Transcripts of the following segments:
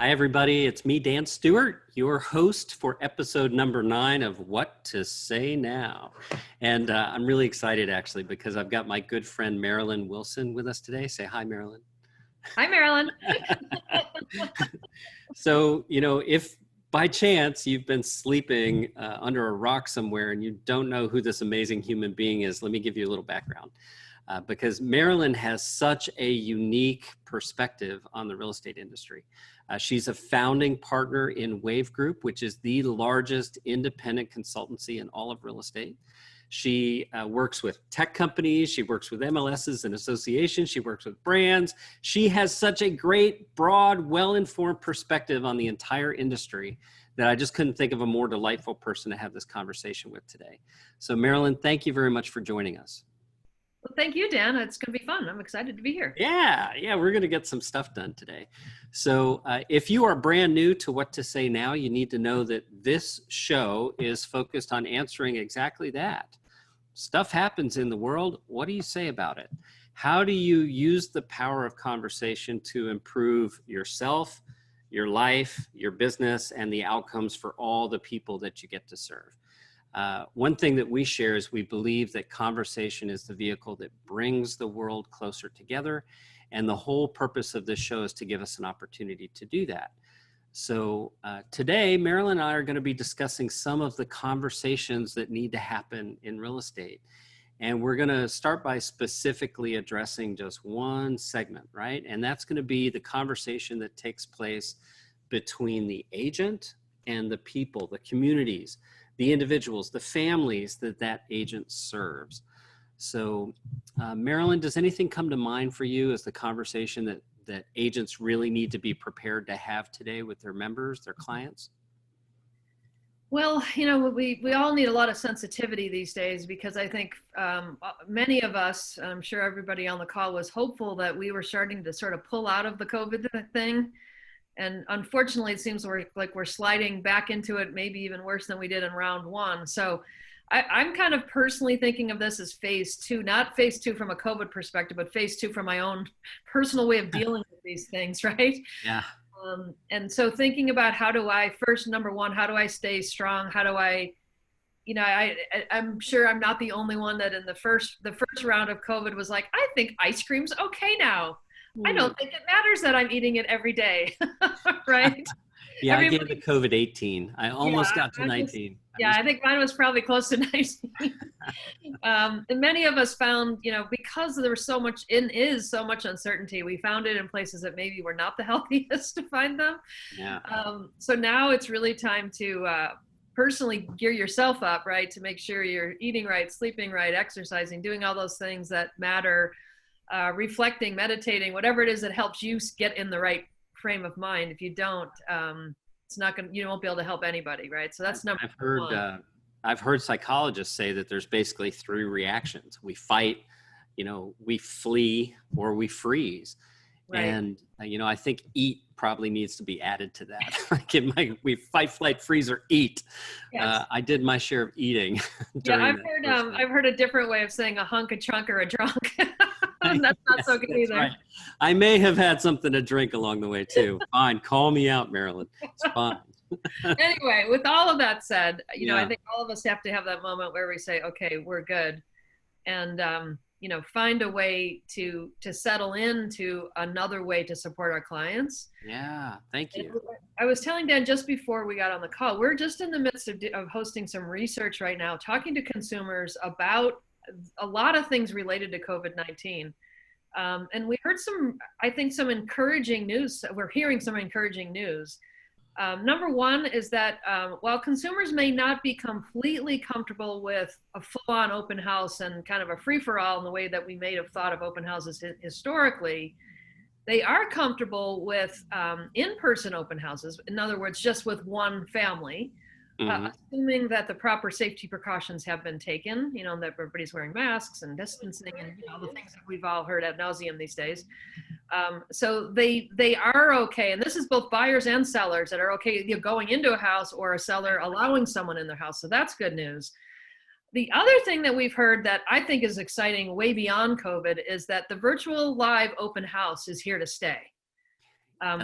Hi, everybody. It's me, Dan Stewart, your host for episode number 9 of What to Say Now. And I'm really excited, actually, because I've got my good friend Marilyn Wilson with us today. Say hi, Marilyn. Hi, Marilyn. So, if by chance you've been sleeping under a rock somewhere and you don't know who this amazing human being is, let me give you a little background. Because Marilyn has such a unique perspective on the real estate industry. She's a founding partner in Wave Group, which is the largest independent consultancy in all of real estate. She works with tech companies. She works with MLSs and associations. She works with brands. She has such a great, broad, well-informed perspective on the entire industry that I just couldn't think of a more delightful person to have this conversation with today. So Marilyn, thank you very much for joining us. Well, thank you, Dan. It's going to be fun. I'm excited to be here. Yeah, we're going to get some stuff done today. So if you are brand new to What to Say Now, you need to know that this show is focused on answering exactly that. Stuff happens in the world. What do you say about it? How do you use the power of conversation to improve yourself, your life, your business, and the outcomes for all the people that you get to serve? One thing that we share is we believe that conversation is the vehicle that brings the world closer together. And the whole purpose of this show is to give us an opportunity to do that. So today, Marilyn and I are going to be discussing some of the conversations that need to happen in real estate. And we're going to start by specifically addressing just one segment, right? And that's going to be the conversation that takes place between the agent and the people, the communities, the individuals, the families that agent serves. So Marilyn, does anything come to mind for you as the conversation that agents really need to be prepared to have today with their members, their clients? Well, we all need a lot of sensitivity these days because I think many of us, I'm sure everybody on the call was hopeful that we were starting to sort of pull out of the COVID thing. And unfortunately, it seems like we're sliding back into it, maybe even worse than we did in round 1. So I'm kind of personally thinking of this as phase 2, not phase 2 from a COVID perspective, but phase 2 from my own personal way of dealing with these things, right? Yeah. And so thinking about number one, how do I stay strong? How do I'm sure I'm not the only one that in the first round of COVID was like, I think ice cream's okay now. I don't think it matters that I'm eating it every day, right? Yeah, I gave the COVID-18. I almost got to 19. I think mine was probably close to 19. And many of us found, because there was so much uncertainty, we found it in places that maybe were not the healthiest to find them. Yeah. So now it's really time to personally gear yourself up, right? To make sure you're eating right, sleeping right, exercising, doing all those things that matter. Reflecting, meditating, whatever it is that helps you get in the right frame of mind. If you don't, you won't be able to help anybody, right? So that's number one. I've heard psychologists say that there's basically 3 reactions. We fight, we flee, or we freeze. Right. And, I think eat probably needs to be added to that. We fight, flight, freeze, or eat. Yes. I did my share of eating. I've heard a different way of saying a hunk, a chunk, or a drunk. That's not so good either. Right. I may have had something to drink along the way too. Fine. Call me out, Marilyn. It's fine. Anyway, with all of that said, I think all of us have to have that moment where we say, okay, we're good. And, find a way to settle into another way to support our clients. Yeah. Thank you. And I was telling Dan just before we got on the call, we're just in the midst of hosting some research right now, talking to consumers about a lot of things related to COVID-19. And we heard some encouraging news. We're hearing some encouraging news. Number one is that while consumers may not be completely comfortable with a full-on open house and kind of a free-for-all in the way that we may have thought of open houses historically, they are comfortable with in-person open houses. In other words, just with one family. Assuming that the proper safety precautions have been taken, that everybody's wearing masks and distancing and all the things that we've all heard ad nauseum these days. So they are okay. And this is both buyers and sellers that are okay going into a house or a seller allowing someone in their house. So that's good news. The other thing that we've heard that I think is exciting way beyond COVID is that the virtual live open house is here to stay.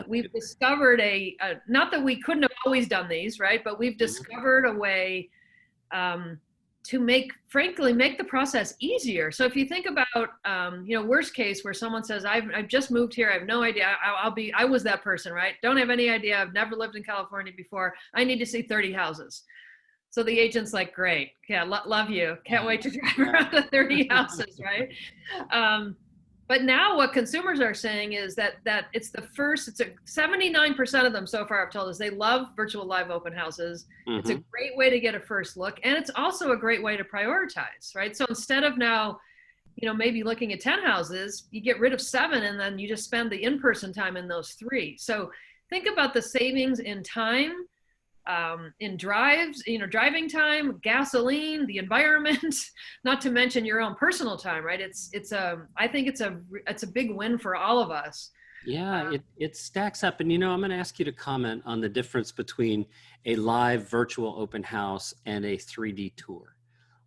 We've discovered not that we couldn't have always done these, right? But we've discovered a way to frankly, make the process easier. So if you think about, worst case where someone says, I've just moved here. I have no idea. I was that person, right? Don't have any idea. I've never lived in California before. I need to see 30 houses. So the agent's like, great. Yeah. Love you. Can't wait to drive around to 30 houses. Right. But now what consumers are saying is that it's 79% of them so far have told us they love virtual live open houses. It's a great way to get a first look. And it's also a great way to prioritize, right? So instead of now, maybe looking at 10 houses, you get rid of 7 and then you just spend the in-person time in those 3. So think about the savings in time, in driving time, gasoline, the environment, not to mention your own personal time, right? I think it's a big win for all of us. Yeah, it stacks up. And, I'm going to ask you to comment on the difference between a live virtual open house and a 3D tour.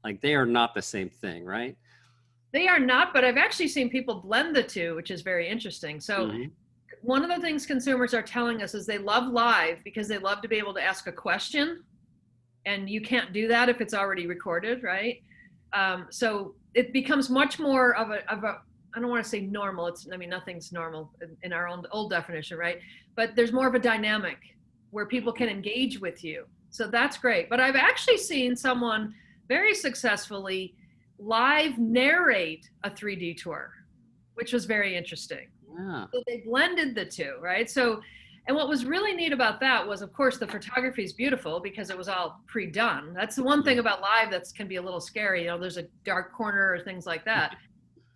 Like, they are not the same thing, right? They are not, but I've actually seen people blend the two, which is very interesting. So one of the things consumers are telling us is they love live because they love to be able to ask a question, and you can't do that if it's already recorded, right? So it becomes much more of a I don't want to say normal. Nothing's normal in our old definition, right? But there's more of a dynamic where people can engage with you. So that's great. But I've actually seen someone very successfully live narrate a 3D tour, which was very interesting. Yeah. So they blended the two, right? So, and what was really neat about that was, of course, the photography is beautiful because it was all pre-done. That's the one thing about live that can be a little scary. There's a dark corner or things like that.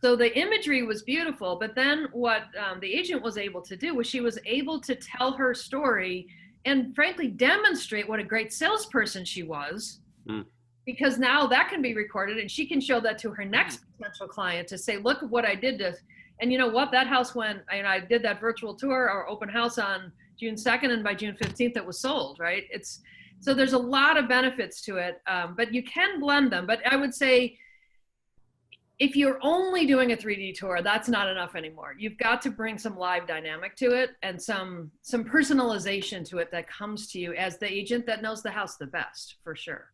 So the imagery was beautiful, but then what the agent was able to do was she was able to tell her story and frankly demonstrate what a great salesperson she was. Because now that can be recorded and she can show that to her next potential client to say, look at what I did to, and you know what, that house went, I did that virtual tour or open house on June 2nd and by June 15th it was sold, right? So there's a lot of benefits to it, but you can blend them. But I would say if you're only doing a 3D tour, that's not enough anymore. You've got to bring some live dynamic to it and some personalization to it that comes to you as the agent that knows the house the best, for sure.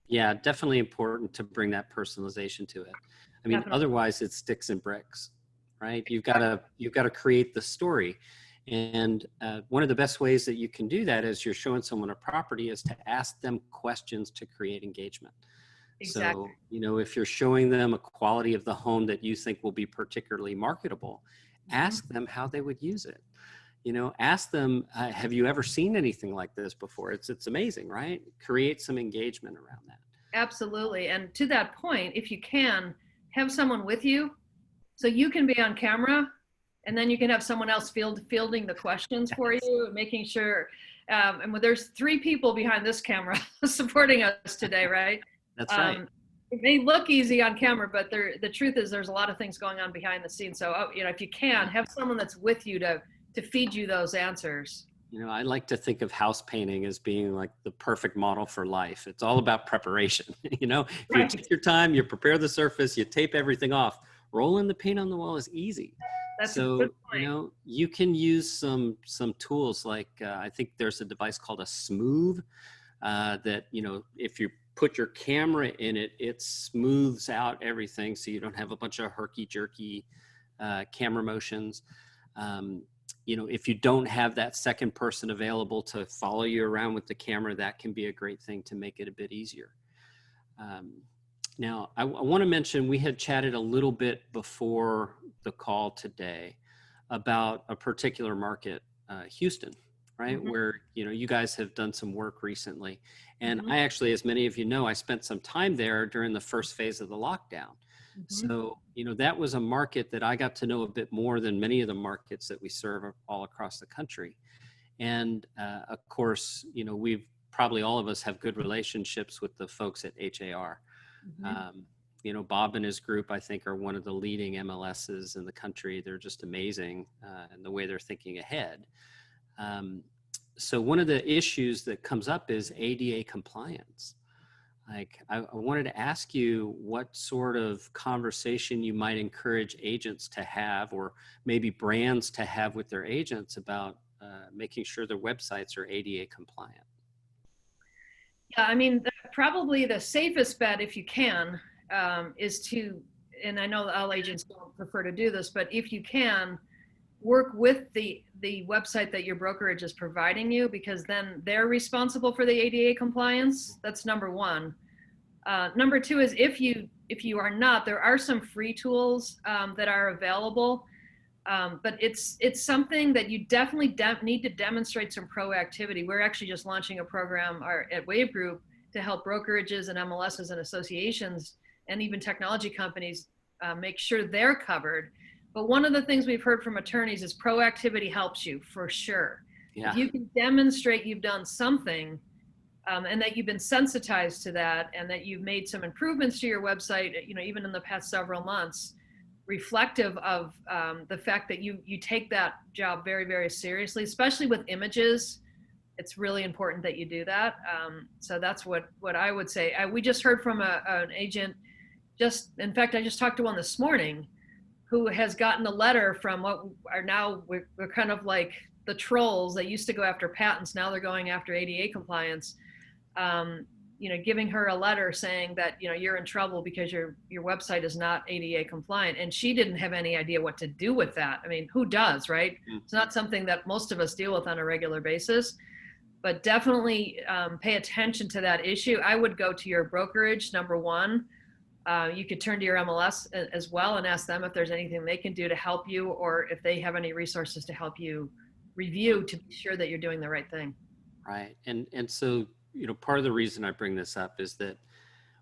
Yeah, definitely important to bring that personalization to it. I mean, Definitely. Otherwise it sticks and bricks, right? You've got to create the story. And one of the best ways that you can do that as you're showing someone a property is to ask them questions to create engagement. Exactly. So, if you're showing them a quality of the home that you think will be particularly marketable, ask them how they would use it. Ask them, have you ever seen anything like this before? It's amazing, right? Create some engagement around that. Absolutely. And to that point, if you can, have someone with you so you can be on camera and then you can have someone else fielding the questions for you, making sure, and there's 3 people behind this camera supporting us today, right? That's right. It may look easy on camera, but the truth is there's a lot of things going on behind the scenes. So, if you can, have someone that's with you to feed you those answers. I like to think of house painting as being like the perfect model for life. It's all about preparation. If you take your time, you prepare the surface, you tape everything off, rolling the paint on the wall is easy. That's a good point. You can use some tools like, I think there's a device called a Smooth that, if you put your camera in it, it smooths out everything. So you don't have a bunch of herky-jerky camera motions. If you don't have that second person available to follow you around with the camera, that can be a great thing to make it a bit easier. Now, I want to mention, we had chatted a little bit before the call today about a particular market, Houston, right? Where, you guys have done some work recently. And I actually, as many of you know, I spent some time there during the first phase of the lockdown. So, that was a market that I got to know a bit more than many of the markets that we serve all across the country. And of course, we've probably all of us have good relationships with the folks at HAR. Bob and his group, I think, are one of the leading MLSs in the country. They're just amazing in the way they're thinking ahead. So one of the issues that comes up is ADA compliance. Like, I wanted to ask you what sort of conversation you might encourage agents to have, or maybe brands to have with their agents about making sure their websites are ADA compliant. Yeah, I mean, probably the safest bet, if you can, is to, and I know that all agents don't prefer to do this, but if you can, work with the website that your brokerage is providing you, because then they're responsible for the ADA compliance. That's number one. Number two is if you are not, there are some free tools that are available, but it's something that you definitely need to demonstrate some proactivity. We're actually just launching a program at Wave Group to help brokerages and MLSs and associations and even technology companies make sure they're covered. But one of the things we've heard from attorneys is proactivity helps you for sure. Yeah. If you can demonstrate you've done something and that you've been sensitized to that, and that you've made some improvements to your website, even in the past several months, reflective of the fact that you take that job very, very seriously, especially with images. It's really important that you do that. So that's what I would say. We just heard from an agent. In fact, I just talked to one this morning who has gotten a letter from what are now, we're kind of like the trolls that used to go after patents. Now they're going after ADA compliance. Giving her a letter saying that, you're in trouble because your website is not ADA compliant. And she didn't have any idea what to do with that. I mean, who does, right? It's not something that most of us deal with on a regular basis, but definitely pay attention to that issue. I would go to your brokerage, number one. You could turn to your MLS as well and ask them if there's anything they can do to help you, or if they have any resources to help you review to be sure that you're doing the right thing. Right. And so, part of the reason I bring this up is that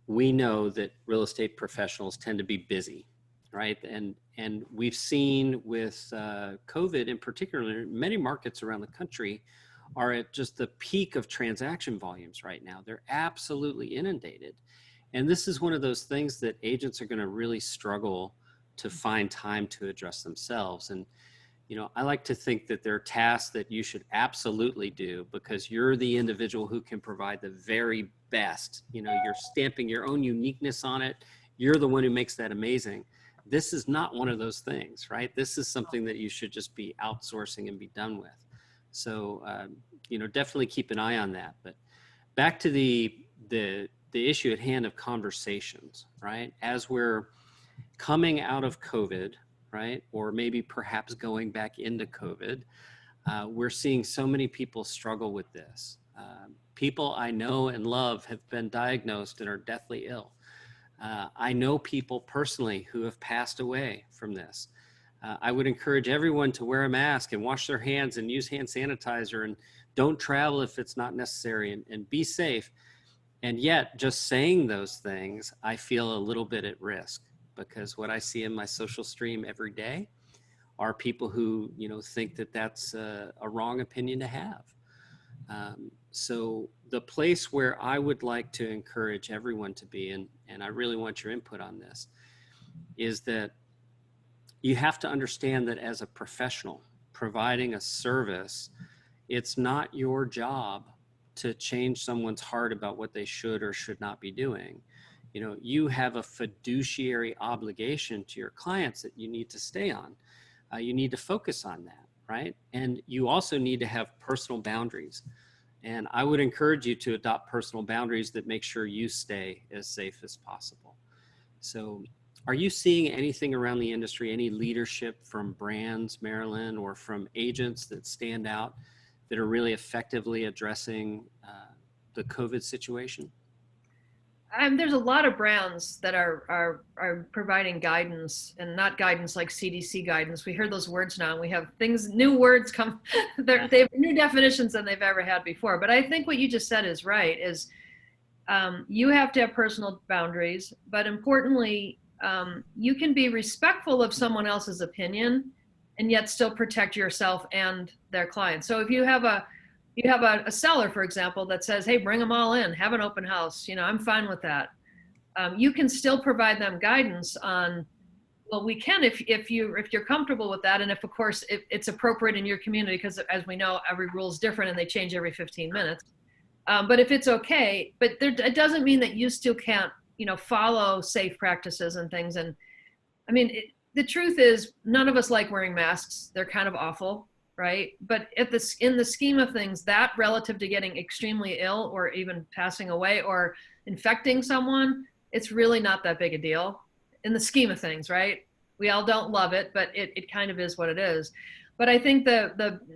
we know that real estate professionals tend to be busy, right? And we've seen with COVID in particular, many markets around the country are at just the peak of transaction volumes right now. They're absolutely inundated. And this is one of those things that agents are going to really struggle to find time to address themselves. And, I like to think that there are tasks that you should absolutely do because you're the individual who can provide the very best. You're stamping your own uniqueness on it. You're the one who makes that amazing. This is not one of those things, right? This is something that you should just be outsourcing and be done with. So, definitely keep an eye on that. But back to the issue at hand of conversations, right? As we're coming out of COVID, right? Or maybe perhaps going back into COVID, we're seeing so many people struggle with this. People I know and love have been diagnosed and are deathly ill. I know people personally who have passed away from this. I would encourage everyone to wear a mask and wash their hands and use hand sanitizer and don't travel if it's not necessary and be safe. And yet just saying those things, I feel a little bit at risk because what I see in my social stream every day are people who, think that that's a wrong opinion to have. So the place where I would like to encourage everyone to be, and I really want your input on this, is that you have to understand that as a professional providing a service, it's not your job to change someone's heart about what they should or should not be doing. You have a fiduciary obligation to your clients that you need to stay on. You need to focus on that, right? And you also need to have personal boundaries. And I would encourage you to adopt personal boundaries that make sure you stay as safe as possible. So are you seeing anything around the industry, any leadership from brands, Marilyn, or from agents that stand out that are really effectively addressing the COVID situation? There's a lot of brands that are providing guidance, and not guidance like CDC guidance. We heard those words now, and we have new words come. They have new definitions than they've ever had before. But I think what you just said is right. You have to have personal boundaries, but importantly, you can be respectful of someone else's opinion, and yet still protect yourself and their clients. So if you have a seller, for example, that says, hey, bring them all in, have an open house, I'm fine with that. You can still provide them guidance on, well, we can if you're comfortable with that, and if of course it's appropriate in your community, because as we know, every rule is different and they change every 15 minutes. But if it's okay, but it doesn't mean that you still can't, follow safe practices and things. And I mean, the truth is none of us like wearing masks. They're kind of awful, right? But in the scheme of things, that relative to getting extremely ill or even passing away or infecting someone, it's really not that big a deal in the scheme of things, right? We all don't love it, but it kind of is what it is. But I think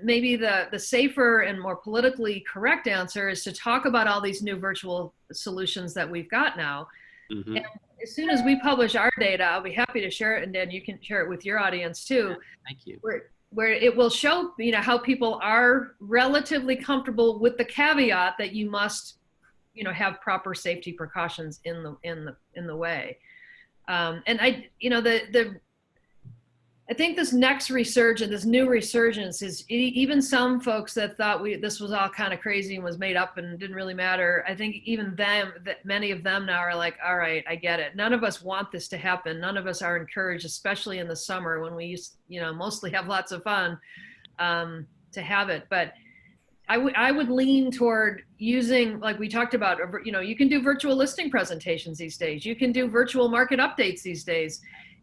maybe the safer and more politically correct answer is to talk about all these new virtual solutions that we've got now. Mm-hmm. And as soon as we publish our data, I'll be happy to share it, and Dan, you can share it with your audience too. Yeah, thank you. Where it will show, how people are relatively comfortable with the caveat that you must, have proper safety precautions in the way. And I think this next resurgence, this new resurgence, is even some folks that thought this was all kind of crazy and was made up and didn't really matter. I think even many of them now are like, all right, I get it. None of us want this to happen. None of us are encouraged, especially in the summer when we mostly have lots of fun, to have it. But I would lean toward using, like we talked about, you can do virtual listing presentations these days. You can do virtual market updates these days.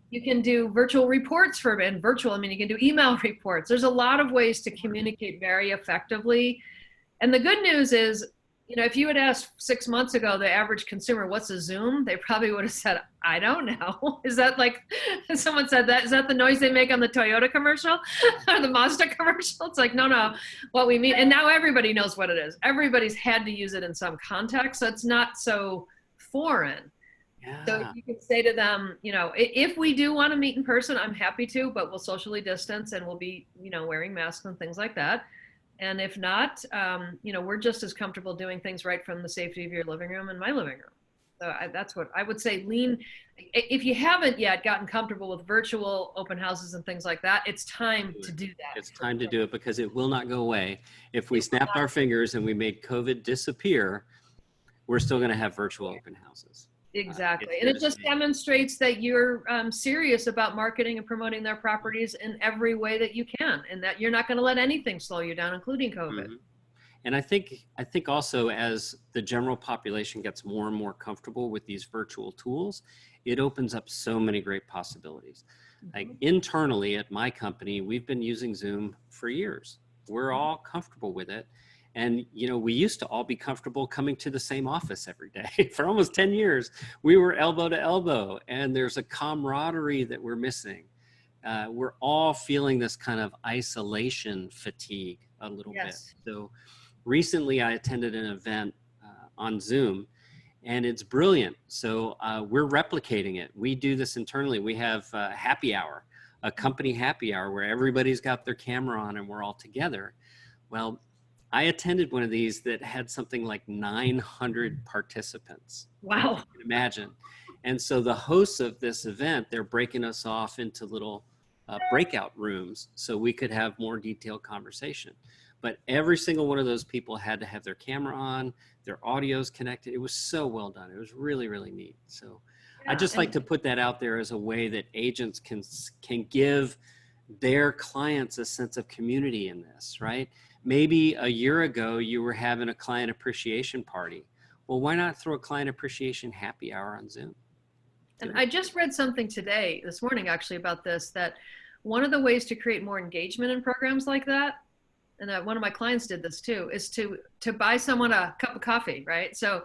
You can do virtual reports you can do email reports. There's a lot of ways to communicate very effectively. And the good news is, if you had asked 6 months ago, the average consumer, what's a Zoom? They probably would have said, I don't know. Is that like, someone said that, is that the noise they make on the Toyota commercial or the Mazda commercial? It's like, no, what we mean. And now everybody knows what it is. Everybody's had to use it in some context. So it's not so foreign. Yeah. So you can say to them, if we do want to meet in person, I'm happy to, but we'll socially distance and we'll be, wearing masks and things like that. And if not, we're just as comfortable doing things right from the safety of your living room and my living room. So that's what I would say. If you haven't yet gotten comfortable with virtual open houses and things like that, it's time to do that. It's time to do it because it will not go away. If we snapped our fingers and we made COVID disappear, we're still going to have virtual open houses. Exactly. And it just demonstrates that you're serious about marketing and promoting their properties in every way that you can, and that you're not going to let anything slow you down, including COVID. Mm-hmm. And I think also as the general population gets more and more comfortable with these virtual tools, it opens up so many great possibilities. Mm-hmm. Like internally at my company, we've been using Zoom for years. We're all comfortable with it. And, we used to all be comfortable coming to the same office every day. For almost 10 years, we were elbow to elbow, and there's a camaraderie that we're missing. We're all feeling this kind of isolation fatigue a little bit. So recently I attended an event on Zoom, and it's brilliant. So we're replicating it. We do this internally. We have a happy hour, a company happy hour where everybody's got their camera on and we're all together. Well, I attended one of these that had something like 900 participants. Wow. You can imagine. And so the hosts of this event, they're breaking us off into little breakout rooms so we could have more detailed conversation. But every single one of those people had to have their camera on, their audio's connected. It was so well done. It was really, really neat. So I just like to put that out there as a way that agents can give their clients a sense of community in this, right? Maybe a year ago you were having a client appreciation party. Well, why not throw a client appreciation happy hour on Zoom? And I just read something this morning actually about this, that one of the ways to create more engagement in programs like that, and one of my clients did this too, is to buy someone a cup of coffee, right? So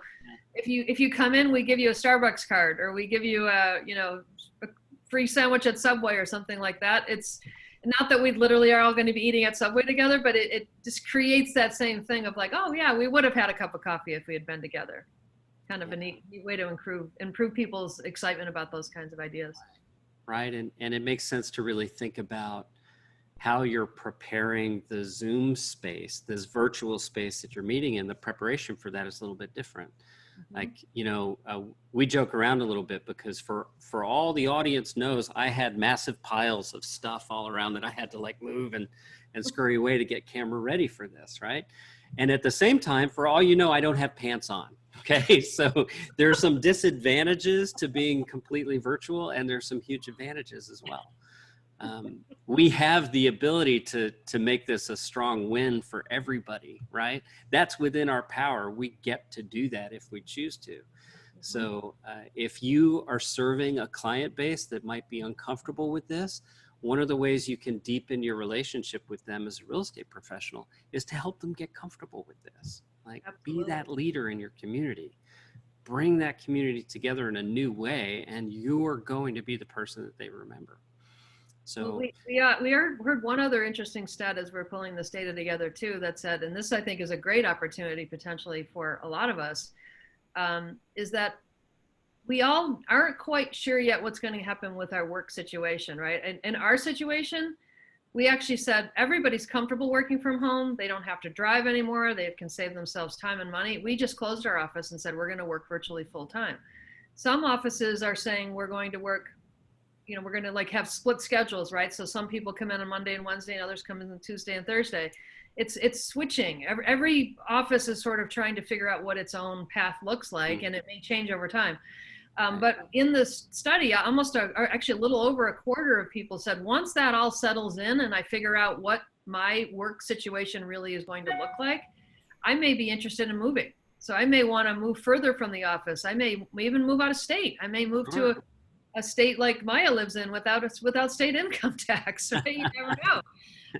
if you come in, we give you a Starbucks card, or we give you a free sandwich at Subway or something like that. It's not that we literally are all going to be eating at Subway together, but it just creates that same thing of like, oh yeah, we would have had a cup of coffee if we had been together. Kind of a neat way to improve people's excitement about those kinds of ideas. Right, and it makes sense to really think about how you're preparing the Zoom space, this virtual space that you're meeting in. The preparation for that is a little bit different. Mm-hmm. Like, we joke around a little bit because for all the audience knows, I had massive piles of stuff all around that I had to like move and scurry away to get camera ready for this, right? And at the same time, for all you know, I don't have pants on. Okay, so there's some disadvantages to being completely virtual, and there's some huge advantages as well. We have the ability to make this a strong win for everybody, right? That's within our power. We get to do that if we choose to. So if you are serving a client base that might be uncomfortable with this, one of the ways you can deepen your relationship with them as a real estate professional is to help them get comfortable with this. Like, Absolutely. be that leader in your community. Bring that community together in a new way, and you're going to be the person that they remember. So we heard one other interesting stat as we're pulling this data together too, that said, and this I think is a great opportunity potentially for a lot of us, is that we all aren't quite sure yet what's going to happen with our work situation, right? And in our situation, we actually said everybody's comfortable working from home. They don't have to drive anymore. They can save themselves time and money. We just closed our office and said we're going to work virtually full time. Some offices are saying we're going to work, we're going to like have split schedules, right? So some people come in on Monday and Wednesday, and others come in on Tuesday and Thursday. It's switching. Every office is sort of trying to figure out what its own path looks like, and it may change over time. But in this study, actually a little over a quarter of people said once that all settles in and I figure out what my work situation really is going to look like, I may be interested in moving. So I may want to move further from the office. I may even move out of state. I may move to a state like Maya lives in without state income tax. Right? You never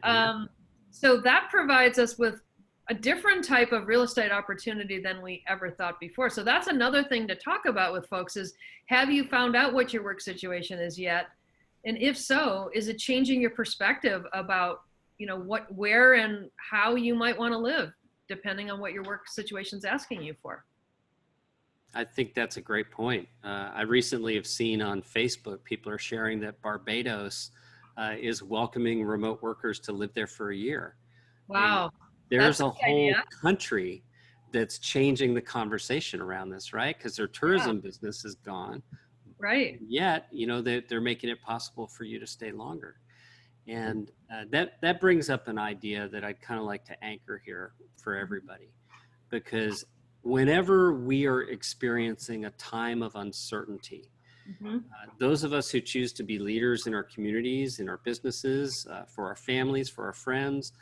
know. So that provides us with a different type of real estate opportunity than we ever thought before. So that's another thing to talk about with folks is, have you found out what your work situation is yet? And if so, is it changing your perspective about, where and how you might want to live, depending on what your work situation's asking you for? I think that's a great point. I recently have seen on Facebook, people are sharing that Barbados is welcoming remote workers to live there for a year. Wow. And there's a whole country that's changing the conversation around this, right? Because their tourism business is gone. Right. Yet, they're making it possible for you to stay longer. And that brings up an idea that I'd kind of like to anchor here for everybody. Because whenever we are experiencing a time of uncertainty, those of us who choose to be leaders in our communities, in our businesses, for our families, for our friends,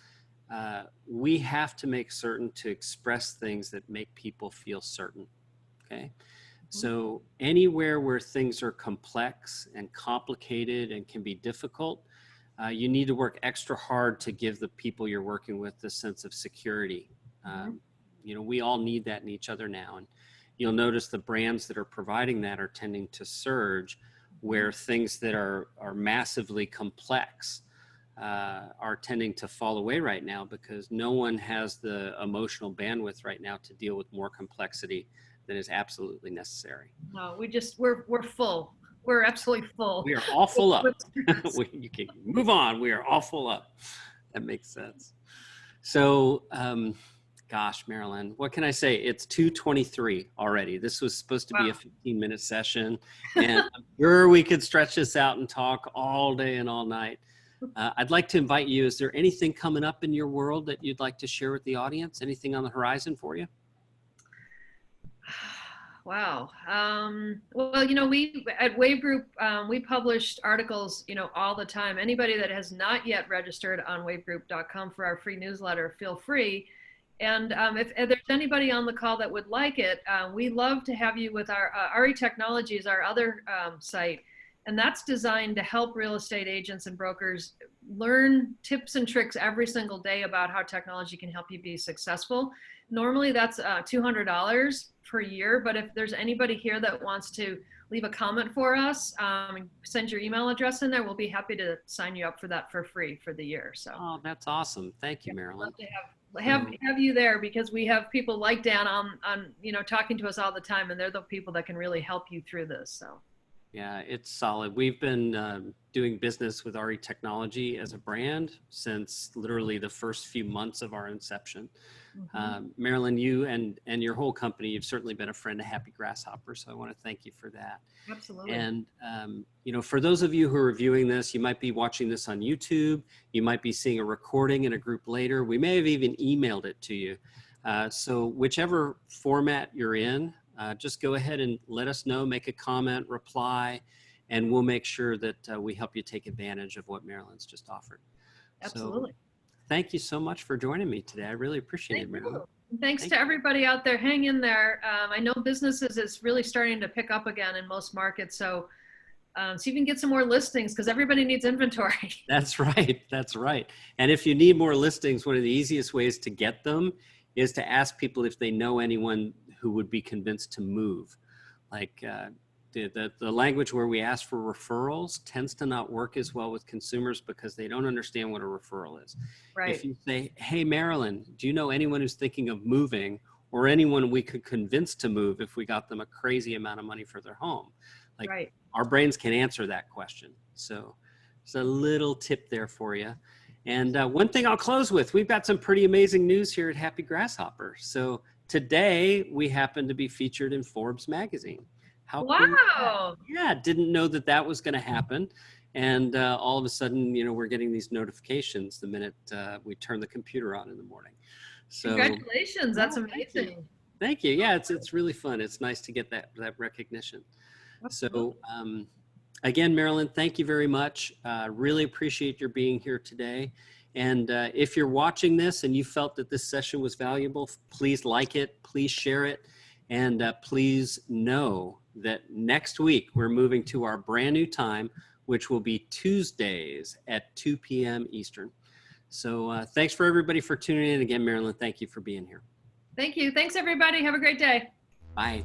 we have to make certain to express things that make people feel certain. Okay. So anywhere where things are complex and complicated and can be difficult, you need to work extra hard to give the people you're working with the sense of security. We all need that in each other now. And you'll notice the brands that are providing that are tending to surge, where things that are massively complex are tending to fall away right now, because no one has the emotional bandwidth right now to deal with more complexity than is absolutely necessary. No, we're full. We're absolutely full. We are all full up. You can move on. We are all full up. That makes sense. So, gosh, Marilyn, what can I say? It's 2:23 already. This was supposed to be a 15-minute session, and I'm sure we could stretch this out and talk all day and all night. I'd like to invite you. Is there anything coming up in your world that you'd like to share with the audience? Anything on the horizon for you? Wow. Well, we at Wave Group, we published articles, all the time. Anybody that has not yet registered on wavegroup.com for our free newsletter, feel free. And if there's anybody on the call that would like it, we love to have you with our RE Technologies, our other site. And that's designed to help real estate agents and brokers learn tips and tricks every single day about how technology can help you be successful. Normally that's $200 per year, but if there's anybody here that wants to leave a comment for us, send your email address in there, we'll be happy to sign you up for that for free for the year. So. Oh, that's awesome. Thank you, Marilyn. Love to have you there, because we have people like Dan on talking to us all the time, and they're the people that can really help you through this. So. Yeah, it's solid. We've been doing business with RE Technology as a brand since literally the first few months of our inception. Marilyn, you and your whole company, you've certainly been a friend to Happy Grasshopper, so I want to thank you for that. Absolutely. And, for those of you who are viewing this, you might be watching this on YouTube. You might be seeing a recording in a group later. We may have even emailed it to you. So whichever format you're in, just go ahead and let us know, make a comment, reply. and we'll make sure that we help you take advantage of what Marilyn's just offered. Absolutely. So, thank you so much for joining me today. I really appreciate it, Marilyn. Thanks to everybody out there. Hang in there. I know businesses is really starting to pick up again in most markets. So see if you can get some more listings, because everybody needs inventory. That's right. That's right. And if you need more listings, one of the easiest ways to get them is to ask people if they know anyone who would be convinced to move. Like the language where we ask for referrals tends to not work as well with consumers because they don't understand what a referral is. Right. If you say, hey, Marilyn, do you know anyone who's thinking of moving, or anyone we could convince to move if we got them a crazy amount of money for their home? Like, right. Our brains can answer that question. So it's a little tip there for you. And one thing I'll close with, we've got some pretty amazing news here at Happy Grasshopper. So today we happen to be featured in Forbes magazine. How cool is that? Yeah, didn't know that that was going to happen. And all of a sudden, you know, we're getting these notifications the minute we turn the computer on in the morning. So congratulations, that's amazing. Thank you. Yeah, it's really fun. It's nice to get that recognition. Absolutely. So again, Marilyn, thank you very much. Really appreciate your being here today. And if you're watching this and you felt that this session was valuable, please like it, please share it, and please know that next week we're moving to our brand new time, which will be Tuesdays at 2 p.m. Eastern. So thanks for everybody for tuning in. Again, Marilyn, thank you for being here. Thank you. Thanks, everybody. Have a great day. Bye.